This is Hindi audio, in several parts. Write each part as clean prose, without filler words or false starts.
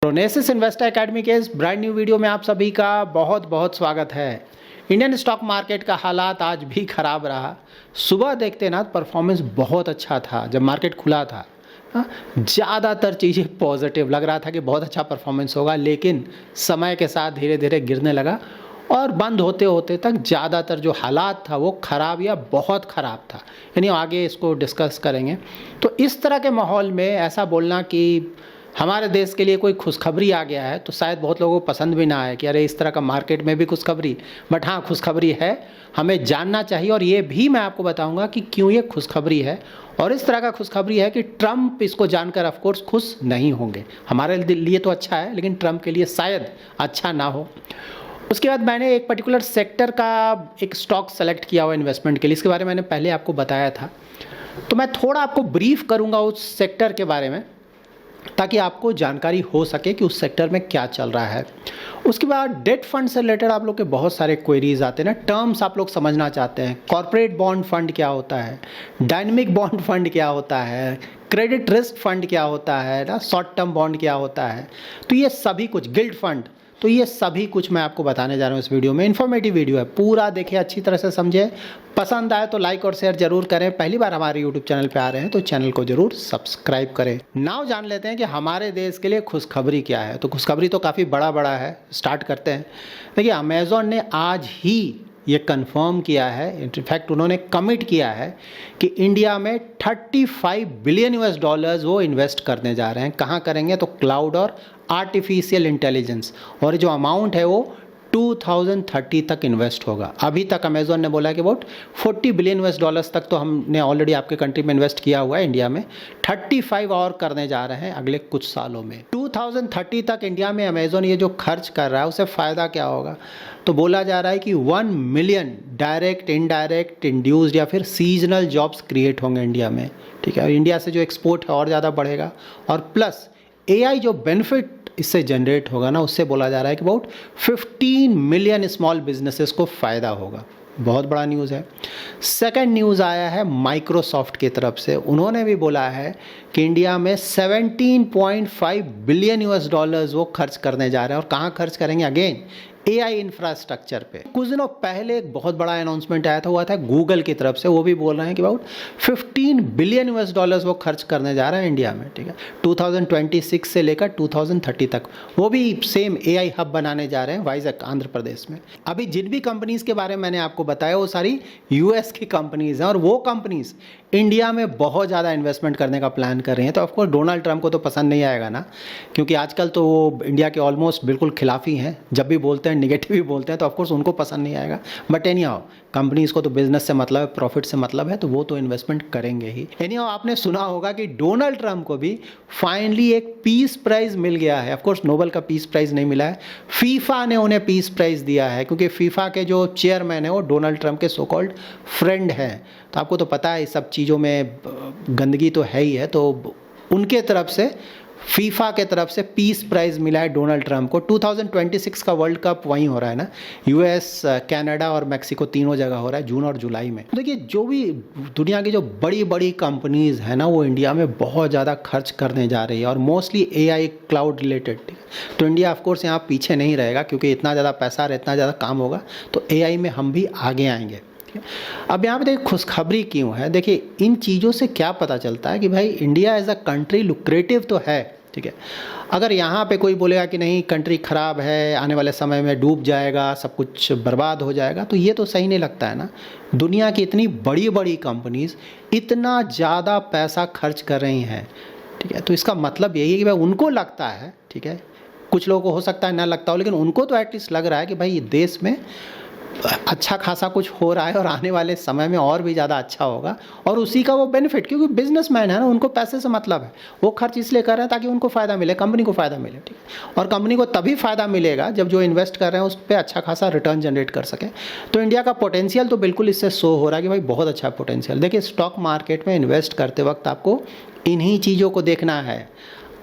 प्रोनेसिस इन्वेस्टर एकेडमी के इस ब्रांड न्यू वीडियो में आप सभी का बहुत बहुत स्वागत है। इंडियन स्टॉक मार्केट का हालात आज भी खराब रहा। सुबह देखते ना परफॉर्मेंस बहुत अच्छा था जब मार्केट खुला था। ज़्यादातर चीज़ें पॉजिटिव लग रहा था कि बहुत अच्छा परफॉर्मेंस होगा, लेकिन समय के साथ धीरे धीरे गिरने लगा और बंद होते होते तक ज़्यादातर जो हालात था वो ख़राब या बहुत ख़राब था। यानी आगे इसको डिस्कस करेंगे। तो इस तरह के माहौल में ऐसा बोलना कि हमारे देश के लिए कोई खुशखबरी आ गया है तो शायद बहुत लोगों को पसंद भी ना आए कि अरे इस तरह का मार्केट में भी खुशखबरी। बट हाँ, खुशखबरी है, हमें जानना चाहिए और ये भी मैं आपको बताऊंगा कि क्यों ये खुशखबरी है। और इस तरह का खुशखबरी है कि ट्रंप इसको जानकर ऑफकोर्स खुश नहीं होंगे। हमारे लिए तो अच्छा है, लेकिन ट्रंप के लिए शायद अच्छा ना हो। उसके बाद मैंने एक पर्टिकुलर सेक्टर का एक स्टॉक सेलेक्ट किया हुआ इन्वेस्टमेंट के लिए, इसके बारे में मैंने पहले आपको बताया था। तो मैं थोड़ा आपको ब्रीफ करूँगा उस सेक्टर के बारे में ताकि आपको जानकारी हो सके कि उस सेक्टर में क्या चल रहा है। उसके बाद डेट फंड से रिलेटेड आप लोग के बहुत सारे क्वेरीज आते हैं ना, टर्म्स आप लोग समझना चाहते हैं। कॉर्पोरेट बॉन्ड फंड क्या होता है, डायनेमिक बॉन्ड फंड क्या होता है, क्रेडिट रिस्क फंड क्या होता है ना, शॉर्ट टर्म बॉन्ड क्या होता है। तो ये सभी कुछ, गिल्ड फंड, तो ये सभी कुछ मैं आपको बताने जा रहा हूँ इस वीडियो में। इन्फॉर्मेटिव वीडियो है, पूरा देखिए, अच्छी तरह से समझे। पसंद आए तो लाइक और शेयर जरूर करें। पहली बार हमारे यूट्यूब चैनल पे आ रहे हैं तो चैनल को जरूर सब्सक्राइब करें। नाउ जान लेते हैं कि हमारे देश के लिए खुशखबरी क्या है। तो खुशखबरी तो काफ़ी बड़ा है, स्टार्ट करते हैं। देखिए, अमेज़ॉन ने आज ही ये कंफर्म किया है, इनफैक्ट उन्होंने कमिट किया है कि इंडिया में 35 बिलियन US डॉलर्स वो इन्वेस्ट करने जा रहे हैं। कहाँ करेंगे? तो क्लाउड और आर्टिफिशियल इंटेलिजेंस, और जो अमाउंट है वो 2030 तक इन्वेस्ट होगा। अभी तक अमेज़ॉन ने बोला कि अबाउट 40 बिलियन US डॉलर्स तक तो हमने ऑलरेडी आपके कंट्री में इन्वेस्ट किया हुआ है। इंडिया में 35 और करने जा रहे हैं अगले कुछ सालों में। 2030 तक इंडिया में अमेज़ॉन ये जो खर्च कर रहा है उससे फ़ायदा क्या होगा? तो बोला जा रहा है कि 1 मिलियन डायरेक्ट, इनडायरेक्ट, इंड्यूस्ड या फिर सीजनल जॉब्स क्रिएट होंगे इंडिया में। ठीक है, और इंडिया से जो एक्सपोर्ट है और ज़्यादा बढ़ेगा। और प्लस AI जो बेनिफिट इससे जनरेट होगा ना, उससे बोला जा रहा है कि अबाउट 15 मिलियन स्मॉल बिजनेसेस को फ़ायदा होगा। बहुत बड़ा न्यूज़ है। सेकंड न्यूज़ आया है माइक्रोसॉफ्ट की तरफ से। उन्होंने भी बोला है कि इंडिया में 17.5 बिलियन US डॉलर्स वो खर्च करने जा रहे हैं। और कहाँ खर्च करेंगे? अगेन AI इंफ्रास्ट्रक्चर पे। कुछ दिनों पहले एक बहुत बड़ा अनाउंसमेंट आया था, हुआ था गूगल की तरफ से। वो भी बोल रहे हैं कि अबाउट 15 बिलियन US डॉलर्स वो खर्च करने जा रहा है इंडिया में। ठीक है, 2026 से लेकर 2030 तक। वो भी सेम AI हब बनाने जा रहे हैं वाइजैक, आंध्र प्रदेश में। अभी जिन भी कंपनीज के बारे में मैंने आपको बताया वो सारी US की कंपनीज हैं, और वो कंपनीज इंडिया में बहुत ज़्यादा इन्वेस्टमेंट करने का प्लान कर रही हैं। तो ऑफकोर्स डोनाल्ड ट्रंप को तो पसंद नहीं आएगा ना, क्योंकि आजकल तो वो इंडिया के ऑलमोस्ट बिल्कुल खिलाफ ही हैं। जब भी बोलते हैं निगेटिव ही बोलते हैं, तो ऑफकोर्स उनको पसंद नहीं आएगा। बट एनी हाउ, कंपनीज को तो बिजनेस से मतलब है, प्रॉफिट से मतलब है, तो वो तो इन्वेस्टमेंट करेंगे ही। एनी हाउ, आपने सुना होगा कि डोनाल्ड ट्रंप को भी फाइनली एक पीस प्राइज मिल गया है। ऑफकोर्स नोबेल का पीस प्राइज नहीं मिला है, फीफा ने उन्हें पीस प्राइज दिया है, क्योंकि फीफा के जो चेयरमैन है वो डोनाल्ड ट्रंप के सो कॉल्ड फ्रेंड हैं। तो आपको तो पता है इस सब चीज़ों में गंदगी तो है ही है। तो उनके तरफ से, फीफा के तरफ से पीस प्राइज़ मिला है डोनाल्ड ट्रंप को। 2026 का वर्ल्ड कप वहीं हो रहा है ना, US, कनाडा और मैक्सिको, तीनों जगह हो रहा है, जून और जुलाई में। देखिए, जो भी दुनिया की जो बड़ी बड़ी कंपनीज़ हैं ना, वो इंडिया में बहुत ज़्यादा खर्च करने जा रही है, और मोस्टली AI क्लाउड रिलेटेड। तो इंडिया ऑफकोर्स यहाँ पीछे नहीं रहेगा, क्योंकि इतना ज़्यादा पैसा और इतना ज़्यादा काम होगा तो AI में हम भी आगे आएंगे। अब यहाँ पे देखिए खुशखबरी क्यों है। देखिए, इन चीज़ों से क्या पता चलता है कि भाई India as a country lucrative तो है। ठीक है, अगर यहाँ पे कोई बोलेगा कि नहीं कंट्री ख़राब है, आने वाले समय में डूब जाएगा, सब कुछ बर्बाद हो जाएगा, तो ये तो सही नहीं लगता है ना। दुनिया की इतनी बड़ी बड़ी कंपनीज इतना ज़्यादा पैसा खर्च कर रही हैं। ठीक है, तो इसका मतलब यही है कि भाई उनको लगता है, ठीक है, कुछ लोगों को हो सकता है ना लगता हो, लेकिन उनको तो एटलीस्ट लग रहा है कि भाई ये देश में अच्छा खासा कुछ हो रहा है और आने वाले समय में और भी ज़्यादा अच्छा होगा, और उसी का वो बेनिफिट, क्योंकि बिजनेसमैन है ना, उनको पैसे से मतलब है। वो खर्च इसलिए कर रहे हैं ताकि उनको फ़ायदा मिले, कंपनी को फ़ायदा मिले। ठीक है, और कंपनी को तभी फ़ायदा मिलेगा जब जो इन्वेस्ट कर रहे हैं उस पर अच्छा खासा रिटर्न जनरेट कर सके। तो इंडिया का पोटेंशियल तो बिल्कुल इससे शो हो रहा है कि भाई बहुत अच्छा पोटेंशियल। देखिए, स्टॉक मार्केट में इन्वेस्ट करते वक्त आपको इन्हीं चीज़ों को देखना है।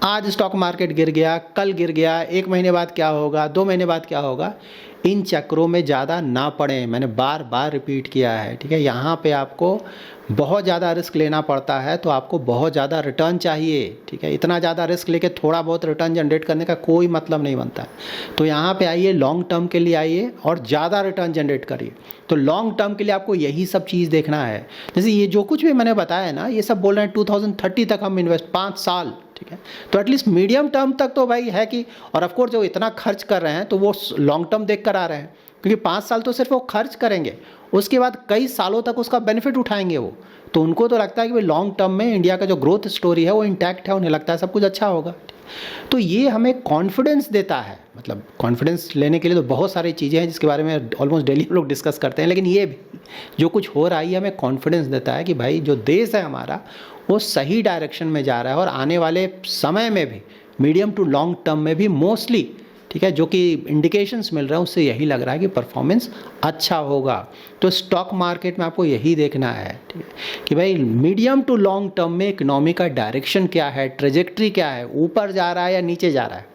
आज स्टॉक मार्केट गिर गया, कल गिर गया, 1 महीने बाद क्या होगा, 2 महीने बाद क्या होगा, इन चक्रों में ज़्यादा ना पड़ें। मैंने बार बार रिपीट किया है, ठीक है। यहाँ पे आपको बहुत ज़्यादा रिस्क लेना पड़ता है तो आपको बहुत ज़्यादा रिटर्न चाहिए, ठीक है। इतना ज़्यादा रिस्क लेके थोड़ा बहुत रिटर्न जनरेट करने का कोई मतलब नहीं बनता है। तो यहाँ पे आइए, लॉन्ग टर्म के लिए आइए और ज़्यादा रिटर्न जनरेट करिए। तो लॉन्ग टर्म के लिए आपको यही सब चीज़ देखना है। जैसे ये जो कुछ भी मैंने बताया ना, ये सब बोल रहे हैं 2030 तक हम इन्वेस्ट, 5 साल, ठीक है। तो एटलीस्ट मीडियम टर्म तक तो भाई है कि, और ऑफकोर्स जो इतना खर्च कर रहे हैं तो वो लॉन्ग टर्म देख कर आ रहे हैं, क्योंकि 5 साल तो सिर्फ वो खर्च करेंगे, उसके बाद कई सालों तक उसका बेनिफिट उठाएंगे वो। तो उनको तो लगता है कि भाई लॉन्ग टर्म में इंडिया का जो ग्रोथ स्टोरी है वो इंटैक्ट है, उन्हें लगता है सब कुछ अच्छा होगा। तो ये हमें कॉन्फिडेंस देता है। मतलब कॉन्फिडेंस लेने के लिए तो बहुत सारी चीज़ें हैं जिसके बारे में ऑलमोस्ट डेली लोग डिस्कस करते हैं, लेकिन ये भी जो कुछ हो रहा है ये हमें कॉन्फिडेंस देता है कि भाई जो देश है हमारा वो सही डायरेक्शन में जा रहा है, और आने वाले समय में भी मीडियम टू लॉन्ग टर्म में भी मोस्टली, ठीक है, जो कि इंडिकेशंस मिल रहा है उससे यही लग रहा है कि परफॉर्मेंस अच्छा होगा। तो स्टॉक मार्केट में आपको यही देखना है, ठीक है, कि भाई मीडियम टू लॉन्ग टर्म में इकोनॉमी का डायरेक्शन क्या है, ट्रेजेक्ट्री क्या है, ऊपर जा रहा है या नीचे जा रहा है।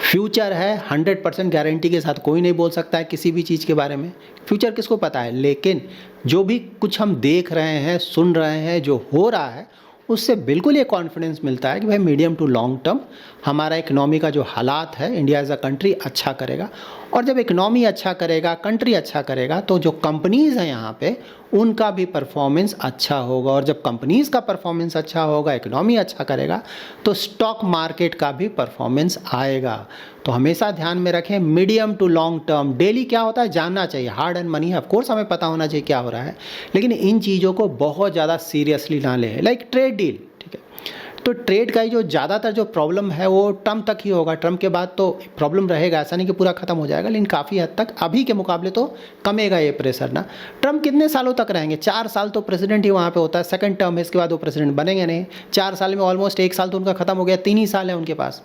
फ्यूचर है 100% गारंटी के साथ कोई नहीं बोल सकता है किसी भी चीज़ के बारे में, फ्यूचर किसको पता है। लेकिन जो भी कुछ हम देख रहे हैं, सुन रहे हैं, जो हो रहा है, उससे बिल्कुल ये कॉन्फिडेंस मिलता है कि भाई मीडियम टू लॉन्ग टर्म हमारा इकनॉमी का जो हालात है, इंडिया एज अ कंट्री अच्छा करेगा। और जब इकनॉमी अच्छा करेगा, कंट्री अच्छा करेगा, तो जो कंपनीज़ हैं यहाँ पे उनका भी परफॉर्मेंस अच्छा होगा, और जब कंपनीज़ का परफॉर्मेंस अच्छा होगा, इकनॉमी अच्छा करेगा, तो स्टॉक मार्केट का भी परफॉर्मेंस आएगा। तो हमेशा ध्यान में रखें, medium to long term daily क्या होता है जानना चाहिए। हार्ड एंड मनी है, ऑफकोर्स हमें पता होना चाहिए क्या हो रहा है, लेकिन इन चीज़ों को बहुत ज़्यादा सीरियसली ना लें। लाइक ट्रेड डील, ठीक है, तो ट्रेड का ही जो ज़्यादातर जो प्रॉब्लम है वो ट्रम्प तक ही होगा। ट्रम्प के बाद तो प्रॉब्लम रहेगा, ऐसा नहीं कि पूरा ख़त्म हो जाएगा, लेकिन काफ़ी हद तक अभी के मुकाबले तो कमेगा ये प्रेशर ना। ट्रम्प कितने सालों तक रहेंगे? 4 साल तो प्रेसिडेंट ही वहाँ पे होता है, सेकंड टर्म है, इसके बाद वो प्रेसिडेंट बनेंगे नहीं। 4 साल में ऑलमोस्ट 1 साल तो उनका ख़त्म हो गया, 3 ही साल है उनके पास।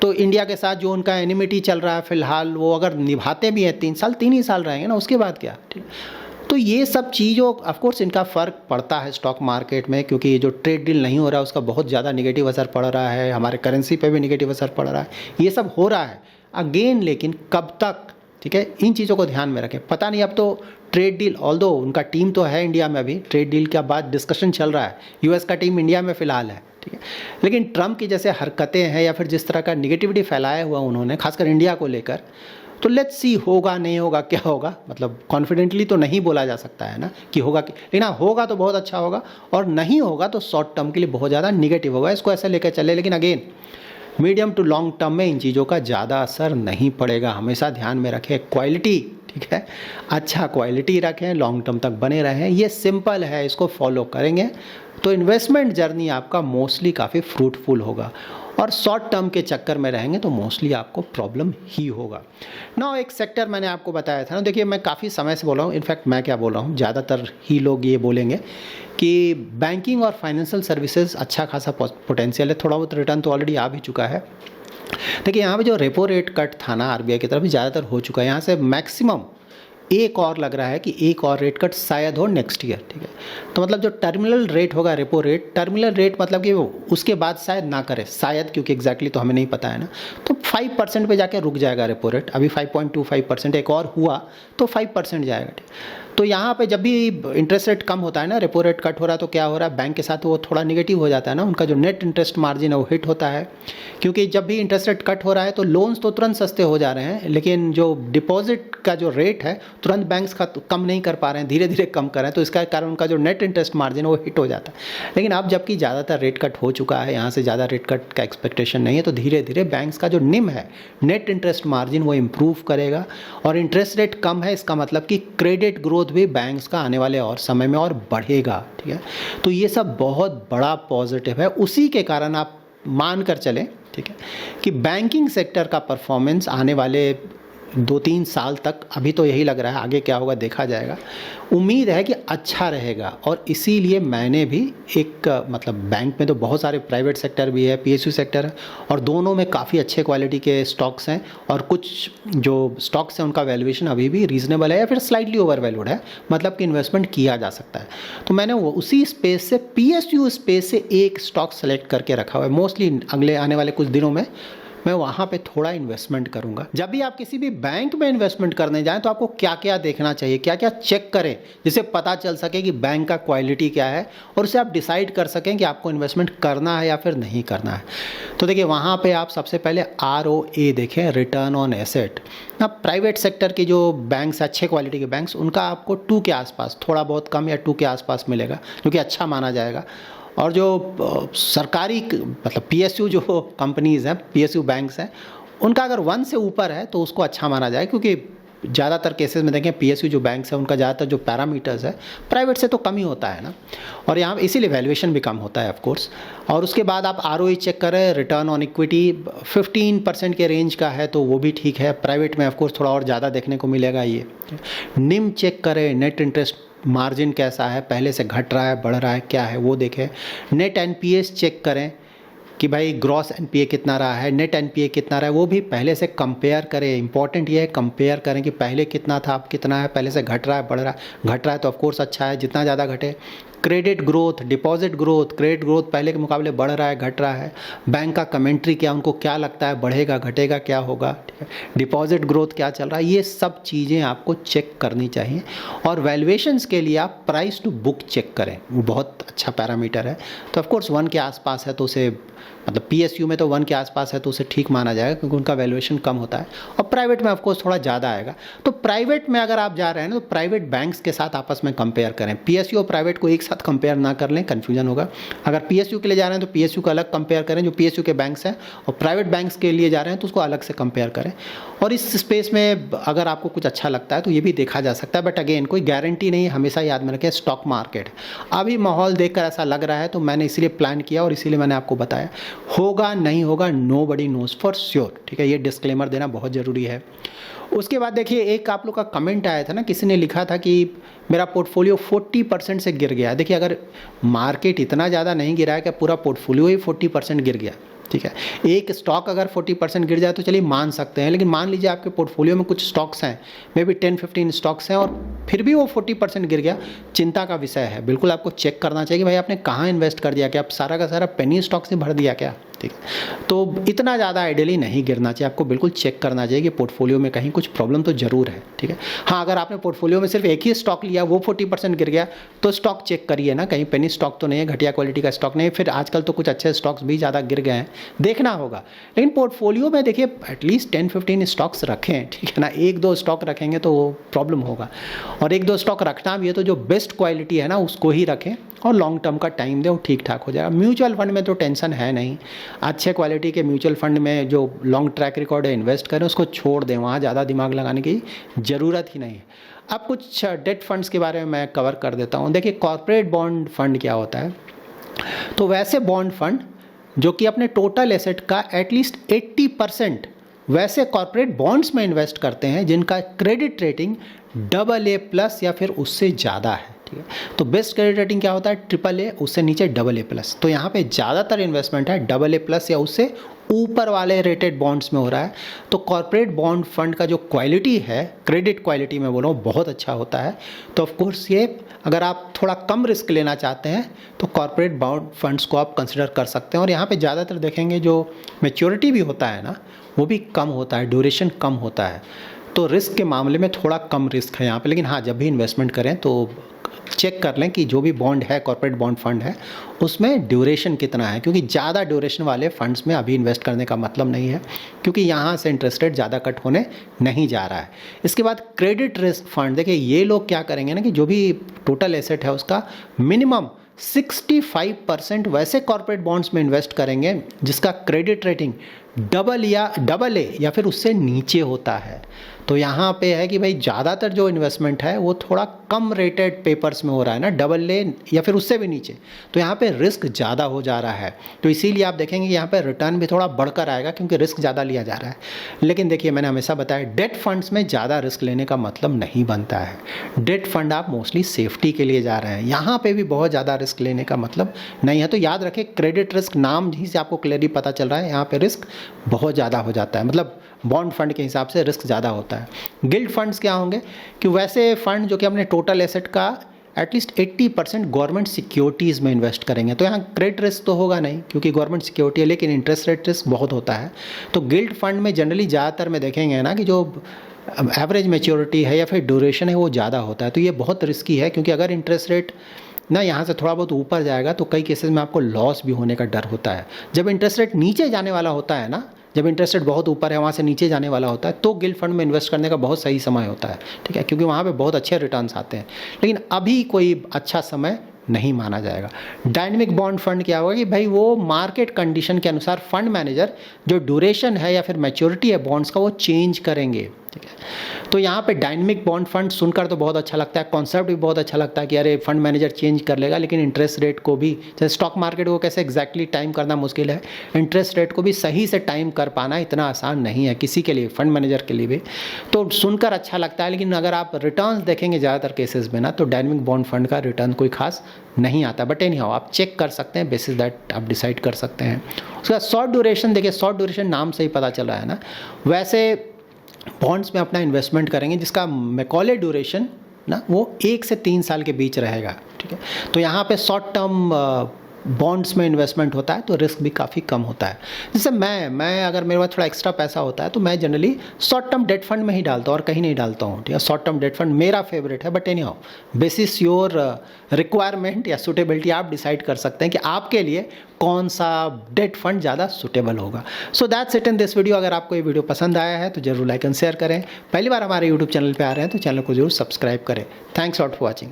तो इंडिया के साथ जो उनका एनिमिटी चल रहा है फिलहाल, वो अगर निभाते भी हैं 3 साल, 3 ही साल रहेंगे ना, उसके बाद क्या, ठीक। तो ये सब चीज़ों ऑफकोर्स इनका फ़र्क पड़ता है स्टॉक मार्केट में, क्योंकि ये जो ट्रेड डील नहीं हो रहा है उसका बहुत ज़्यादा नेगेटिव असर पड़ रहा है, हमारे करेंसी पे भी नेगेटिव असर पड़ रहा है, ये सब हो रहा है अगेन। लेकिन कब तक, ठीक है, इन चीज़ों को ध्यान में रखें। पता नहीं, अब तो ट्रेड डील, ऑल्दो उनका टीम तो है इंडिया में, अभी ट्रेड डील के बाद डिस्कशन चल रहा है, यूएस का टीम इंडिया में फ़िलहाल है, ठीक है, लेकिन ट्रम्प की जैसे हरकतें हैं या फिर जिस तरह का निगेटिविटी फैलाया हुआ उन्होंने खासकर इंडिया को लेकर, तो लेट्स सी होगा नहीं होगा क्या होगा। मतलब कॉन्फिडेंटली तो नहीं बोला जा सकता है ना कि होगा, लेकिन हाँ होगा तो बहुत अच्छा होगा, और नहीं होगा तो शॉर्ट टर्म के लिए बहुत ज़्यादा निगेटिव होगा, इसको ऐसे लेकर चले। लेकिन again medium to long term में इन चीज़ों का ज़्यादा असर नहीं पड़ेगा। हमेशा ध्यान में रखें क्वालिटी, ठीक है, अच्छा क्वालिटी रखें, लॉन्ग टर्म तक बने रहें। ये सिंपल है, इसको फॉलो करेंगे तो इन्वेस्टमेंट जर्नी आपका मोस्टली काफ़ी फ्रूटफुल होगा, और शॉर्ट टर्म के चक्कर में रहेंगे तो मोस्टली आपको प्रॉब्लम ही होगा। ना एक सेक्टर मैंने आपको बताया था ना, देखिए मैं काफ़ी समय से बोल रहा हूँ, इनफैक्ट मैं क्या बोल रहा हूँ, ज़्यादातर ही लोग ये बोलेंगे कि बैंकिंग और फाइनेंशियल सर्विसेज अच्छा खासा पोटेंशियल है, थोड़ा बहुत रिटर्न तो ऑलरेडी आ भी चुका है। देखिए यहाँ पे जो रेपो रेट कट था ना आरबीआई की तरफ ज़्यादातर हो चुका है, यहाँ से मैक्सिमम एक और लग रहा है कि एक और रेट कट शायद हो नेक्स्ट ईयर, ठीक है। तो मतलब जो टर्मिनल रेट होगा रेपो रेट, टर्मिनल रेट मतलब कि उसके बाद शायद ना करे, शायद, क्योंकि एग्जैक्टली तो हमें नहीं पता है ना, तो 5% पे जाके रुक जाएगा रेपो रेट। अभी 5.25%, एक और हुआ तो 5% जाएगा, ठीक। तो यहाँ पे जब भी इंटरेस्ट रेट कम होता है ना, रेपो रेट कट हो रहा है, तो क्या हो रहा है, बैंक के साथ वो थोड़ा निगेटिव हो जाता है ना, उनका जो नेट इंटरेस्ट मार्जिन है वो हिट होता है, क्योंकि जब भी इंटरेस्ट रेट कट हो रहा है तो लोन्स तो तुरंत सस्ते हो जा रहे हैं, लेकिन जो डिपॉजिट का जो रेट है तुरंत बैंक्स का कम नहीं कर पा रहे हैं, धीरे धीरे कम कर रहे हैं, तो इसका कारण उनका जो नेट इंटरेस्ट मार्जिन है वो हिट हो जाता है। लेकिन अब जबकि ज़्यादातर रेट कट हो चुका है, यहाँ से ज़्यादा रेट कट का एक्सपेक्टेशन नहीं है, तो धीरे धीरे बैंक्स का जो निम है, नेट इंटरेस्ट मार्जिन, वो इम्प्रूव करेगा। और इंटरेस्ट रेट कम है, इसका मतलब कि क्रेडिट ग्रोथ भी बैंक्स का आने वाले और समय में और बढ़ेगा, ठीक है। तो ये सब बहुत बड़ा पॉजिटिव है, उसी के कारण आप मान कर चलें, ठीक है, कि बैंकिंग सेक्टर का परफॉर्मेंस आने वाले 2-3 साल तक, अभी तो यही लग रहा है, आगे क्या होगा देखा जाएगा, उम्मीद है कि अच्छा रहेगा। और इसीलिए मैंने भी एक मतलब बैंक में तो बहुत सारे प्राइवेट सेक्टर भी है, पीएसयू सेक्टर है, और दोनों में काफ़ी अच्छे क्वालिटी के स्टॉक्स हैं, और कुछ जो स्टॉक्स हैं उनका वैल्यूएशन अभी भी रीजनेबल है या फिर स्लाइटली ओवर वैल्यूड है, मतलब कि इन्वेस्टमेंट किया जा सकता है। तो मैंने वो उसी स्पेस से, पीएसयू स्पेस से एक स्टॉक सेलेक्ट करके रखा हुआ है। मोस्टली अगले आने वाले कुछ दिनों में मैं वहाँ पे थोड़ा इन्वेस्टमेंट करूँगा। जब भी आप किसी भी बैंक में इन्वेस्टमेंट करने जाएं तो आपको क्या क्या देखना चाहिए, क्या क्या चेक करें, जिससे पता चल सके कि बैंक का क्वालिटी क्या है और उससे आप डिसाइड कर सकें कि आपको इन्वेस्टमेंट करना है या फिर नहीं करना है। तो देखिए वहाँ पे आप सबसे पहले ROA देखें, रिटर्न ऑन एसेट। अब प्राइवेट सेक्टर के जो बैंक्स, अच्छे क्वालिटी के बैंक्स, उनका आपको 2 के आसपास, थोड़ा बहुत कम या 2 के आसपास मिलेगा, जो कि अच्छा माना जाएगा। और जो सरकारी मतलब PSU जो कंपनीज़ हैं, PSU बैंक्स हैं, उनका अगर 1 से ऊपर है तो उसको अच्छा माना जाए, क्योंकि ज़्यादातर केसेस में देखें PSU जो बैंक्स हैं उनका ज़्यादातर जो पैरामीटर्स है प्राइवेट से तो कम ही होता है ना, और यहाँ इसीलिए वैल्यूएशन भी कम होता है ऑफ कोर्स। और उसके बाद आप ROE चेक करें, रिटर्न ऑन इक्विटी 15% के रेंज का है तो वो भी ठीक है। प्राइवेट में ऑफ कोर्स थोड़ा और ज़्यादा देखने को मिलेगा ये। निम चेक करें, नेट इंटरेस्ट मार्जिन कैसा है, पहले से घट रहा है, बढ़ रहा है, क्या है वो देखें। नेट NPA चेक करें कि भाई ग्रॉस NPA कितना रहा है, नेट NPA कितना रहा है, वो भी पहले से कंपेयर करें। इंपॉर्टेंट ये है कंपेयर करें कि पहले कितना था, अब कितना है, पहले से घट रहा है, बढ़ रहा है। घट रहा है तो ऑफकोर्स अच्छा है, जितना ज़्यादा घटे। Credit growth, deposit growth, credit growth पहले के मुकाबले बढ़ रहा है, घट रहा है। बैंक का कमेंट्री क्या, उनको क्या लगता है, बढ़ेगा, घटेगा, क्या होगा, ठीक है। डिपॉजिट ग्रोथ क्या चल रहा है, ये सब चीज़ें आपको चेक करनी चाहिए। और वैल्यूएशंस के लिए आप प्राइस टू बुक चेक करें, वो बहुत अच्छा पैरामीटर है। तो ऑफकोर्स 1 के आसपास है तो उसे, मतलब PSU में तो 1 के आसपास है तो उसे ठीक माना जाएगा, क्योंकि उनका वैल्यूएशन कम होता है। और प्राइवेट में ऑफकोर्स थोड़ा ज़्यादा आएगा। तो प्राइवेट में अगर आप जा रहे हैं ना तो प्राइवेट बैंक्स के साथ आपस में कंपेयर करें। PSU और प्राइवेट को एक साथ कंपेयर ना कर लें, कन्फ्यूजन होगा। अगर PSU के लिए जा रहे हैं तो PSU का अलग कंपेयर करें जो PSU के बैंक्स हैं, और प्राइवेट बैंक्स के लिए जा रहे हैं तो उसको अलग से कंपेयर करें। और इस स्पेस में अगर आपको कुछ अच्छा लगता है तो ये भी देखा जा सकता है, बट अगेन कोई गारंटी नहीं है। हमेशा याद में रखें स्टॉक मार्केट, अभी माहौल देखकर ऐसा लग रहा है तो मैंने इसीलिए प्लान किया और इसीलिए मैंने आपको बताया। होगा नहीं होगा, नोबडी नोज फॉर श्योर, ठीक है। ये डिस्क्लेमर देना बहुत ज़रूरी है। उसके बाद देखिए एक आप लोग का कमेंट आया था ना, किसी ने लिखा था कि मेरा पोर्टफोलियो 40% से गिर गया। देखिए अगर मार्केट इतना ज़्यादा नहीं गिरा है कि पूरा पोर्टफोलियो ही 40% गिर गया, ठीक है। एक स्टॉक अगर 40% गिर जाए तो चलिए मान सकते हैं, लेकिन मान लीजिए आपके पोर्टफोलियो में कुछ स्टॉक्स हैं, मे बी 10-15 स्टॉक्स हैं, और फिर भी वो 40% गिर गया, चिंता का विषय है। बिल्कुल आपको चेक करना चाहिए कि भाई आपने कहाँ इन्वेस्ट कर दिया, क्या आप सारा का सारा पेनी स्टॉक से भर दिया क्या, ठीक है। तो इतना ज़्यादा आइडियली नहीं गिरना चाहिए, आपको बिल्कुल चेक करना चाहिए कि पोर्टफोलियो में कहीं कुछ प्रॉब्लम तो ज़रूर है, ठीक है। हाँ, अगर आपने पोर्टफोलियो में सिर्फ एक ही स्टॉक लिया, वो 40% गिर गया, तो स्टॉक चेक करिए ना, कहीं पेनी स्टॉक तो नहीं है, घटिया क्वालिटी का स्टॉक नहीं है। फिर आजकल तो कुछ अच्छे स्टॉक्स भी ज़्यादा गिर गए हैं, देखना होगा। लेकिन पोर्टफोलियो में देखिए एटलीस्ट 10-15 स्टॉक्स रखें, ठीक है ना। 1-2 स्टॉक रखेंगे तो प्रॉब्लम होगा, और 1-2 स्टॉक रखना भी है तो जो बेस्ट क्वालिटी है ना उसको ही रखें, और लॉन्ग टर्म का टाइम दें, वो ठीक ठाक हो जाएगा। म्यूचुअल फंड में तो टेंशन है नहीं, अच्छे क्वालिटी के म्यूचुअल फंड में जो लॉन्ग ट्रैक रिकॉर्ड है इन्वेस्ट करें, उसको छोड़ दें, वहाँ ज़्यादा दिमाग लगाने की ज़रूरत ही नहीं है। अब कुछ डेट फंड्स के बारे में मैं कवर कर देता हूँ। देखिए कॉर्पोरेट बॉन्ड फंड क्या होता है, तो वैसे बॉन्ड फंड जो कि अपने टोटल एसेट का एटलीस्ट 80% वैसे कॉर्पोरेट बॉन्ड्स में इन्वेस्ट करते हैं जिनका क्रेडिट रेटिंग AA+ या फिर उससे ज़्यादा है, ठीक है। तो बेस्ट क्रेडिट रेटिंग क्या होता है, AAA, उससे नीचे AA+। तो यहाँ पे ज़्यादातर इन्वेस्टमेंट है AA+ या उससे ऊपर वाले रेटेड बॉन्ड्स में हो रहा है। तो कॉर्पोरेट बॉन्ड फंड का जो क्वालिटी है, क्रेडिट क्वालिटी में बोल रहा हूँ, बहुत अच्छा होता है। तो ऑफ कोर्स ये अगर आप थोड़ा कम रिस्क लेना चाहते हैं तो कॉर्पोरेट बॉन्ड फंड्स को आप कंसिडर कर सकते हैं। और यहाँ पे ज़्यादातर देखेंगे जो मैच्योरिटी भी होता है ना, वो भी कम होता है, ड्यूरेशन कम होता है। तो रिस्क के मामले में थोड़ा कम रिस्क है यहाँ पे। लेकिन हाँ, जब भी इन्वेस्टमेंट करें तो चेक कर लें कि जो भी बॉन्ड है, कॉर्पोरेट बॉन्ड फंड है, उसमें ड्यूरेशन कितना है, क्योंकि ज़्यादा ड्यूरेशन वाले फंड्स में अभी इन्वेस्ट करने का मतलब नहीं है, क्योंकि यहाँ से इंटरेस्ट रेट ज़्यादा कट होने नहीं जा रहा है। इसके बाद क्रेडिट रिस्क फंड, देखिए ये लोग क्या करेंगे ना कि जो भी टोटल एसेट है उसका मिनिमम 65% वैसे कॉर्पोरेट बॉन्ड्स में इन्वेस्ट करेंगे जिसका क्रेडिट रेटिंग AA या फिर उससे नीचे होता है। तो यहाँ पे है कि भाई ज़्यादातर जो इन्वेस्टमेंट है वो थोड़ा कम रेटेड पेपर्स में हो रहा है ना, AA या फिर उससे भी नीचे, तो यहाँ पे रिस्क ज़्यादा हो जा रहा है। तो इसीलिए आप देखेंगे यहाँ पे रिटर्न भी थोड़ा बढ़कर आएगा, क्योंकि रिस्क ज़्यादा लिया जा रहा है। लेकिन देखिए मैंने हमेशा बताया, डेट फंड्स में ज़्यादा रिस्क लेने का मतलब नहीं बनता है। डेट फंड आप मोस्टली सेफ्टी के लिए जा रहे हैं, यहाँ पर भी बहुत ज़्यादा रिस्क लेने का मतलब नहीं है। तो याद रखें, क्रेडिट रिस्क नाम ही से आपको क्लियरली पता चल रहा है, यहाँ पर रिस्क बहुत ज़्यादा हो जाता है, मतलब बॉन्ड फंड के हिसाब से रिस्क ज़्यादा होता है। गिल्ड फंड्स क्या होंगे कि वैसे फंड जो कि अपने टोटल एसेट का एटलीस्ट 80% गवर्नमेंट सिक्योरिटीज़ में इन्वेस्ट करेंगे। तो यहाँ क्रेडिट रिस्क तो होगा नहीं क्योंकि गवर्नमेंट सिक्योरिटी है, लेकिन इंटरेस्ट रेट रिस्क बहुत होता है। तो गिल्ड फंड में जनरली ज़्यादातर में देखेंगे ना कि जो एवरेज मैच्योरिटी है या फिर ड्यूरेशन है वो ज़्यादा होता है। तो ये बहुत रिस्की है क्योंकि अगर इंटरेस्ट रेट ना यहाँ से थोड़ा बहुत ऊपर जाएगा तो कई केसेस में आपको लॉस भी होने का डर होता है। जब इंटरेस्ट रेट नीचे जाने वाला होता है ना, जब इंटरेस्ट रेट बहुत ऊपर है वहाँ से नीचे जाने वाला होता है, तो गिल्ड फंड में इन्वेस्ट करने का बहुत सही समय होता है, ठीक है, क्योंकि वहाँ पे बहुत अच्छे रिटर्न्स आते हैं। लेकिन अभी कोई अच्छा समय नहीं माना जाएगा। डायनेमिक बॉन्ड फंड क्या होगा कि भाई वो मार्केट कंडीशन के अनुसार फंड मैनेजर जो ड्यूरेशन है या फिर मैच्योरिटी है बॉन्ड्स का वो चेंज करेंगे, ठीक है। तो यहाँ पे डायनेमिक बॉन्ड फंड सुनकर तो बहुत अच्छा लगता है, कॉन्सेप्ट भी बहुत अच्छा लगता है कि अरे फंड मैनेजर चेंज कर लेगा, लेकिन इंटरेस्ट रेट को भी, जैसे स्टॉक मार्केट को कैसे एग्जैक्टली टाइम करना मुश्किल है, इंटरेस्ट रेट को भी सही से टाइम कर पाना इतना आसान नहीं है किसी के लिए, फंड मैनेजर के लिए भी। तो सुनकर अच्छा लगता है, लेकिन अगर आप रिटर्न्स देखेंगे ज़्यादातर केसेस में ना, तो डायनेमिक बॉन्ड फंड का रिटर्न कोई खास नहीं आता। बट एनी हाउ आप चेक कर सकते हैं, बेसिस दैट आप डिसाइड कर सकते हैं। उसका शॉर्ट ड्यूरेशन देखिए, शॉर्ट ड्यूरेशन नाम से ही पता चल रहा है ना, वैसे बॉन्ड्स में अपना इन्वेस्टमेंट करेंगे जिसका मैकॉले ड्यूरेशन ना वो 1 से 3 साल के बीच रहेगा, ठीक है। तो यहाँ पे शॉर्ट टर्म बॉन्ड्स में इन्वेस्टमेंट होता है तो रिस्क भी काफ़ी कम होता है। जैसे मैं अगर मेरे पास थोड़ा एक्स्ट्रा पैसा होता है तो मैं generally short term debt fund में ही डालता हूँ और कहीं नहीं डालता हूँ, ठीक है। शॉर्ट टर्म डेट फंड मेरा फेवरेट है, but any how basis your requirement या सुटेबिलिटी आप डिसाइड कर सकते हैं कि आपके लिए कौन सा डेट फंड ज़्यादा सुटेबल होगा। So that's it in this video. अगर आपको ये वीडियो पसंद आया है तो जरूर लाइक एंड शेयर करें। पहली बार हमारे यूट्यूब चैनल पर आ रहे हैं तो चैनल को जरूर सब्सक्राइब करें। Thanks lot for watching.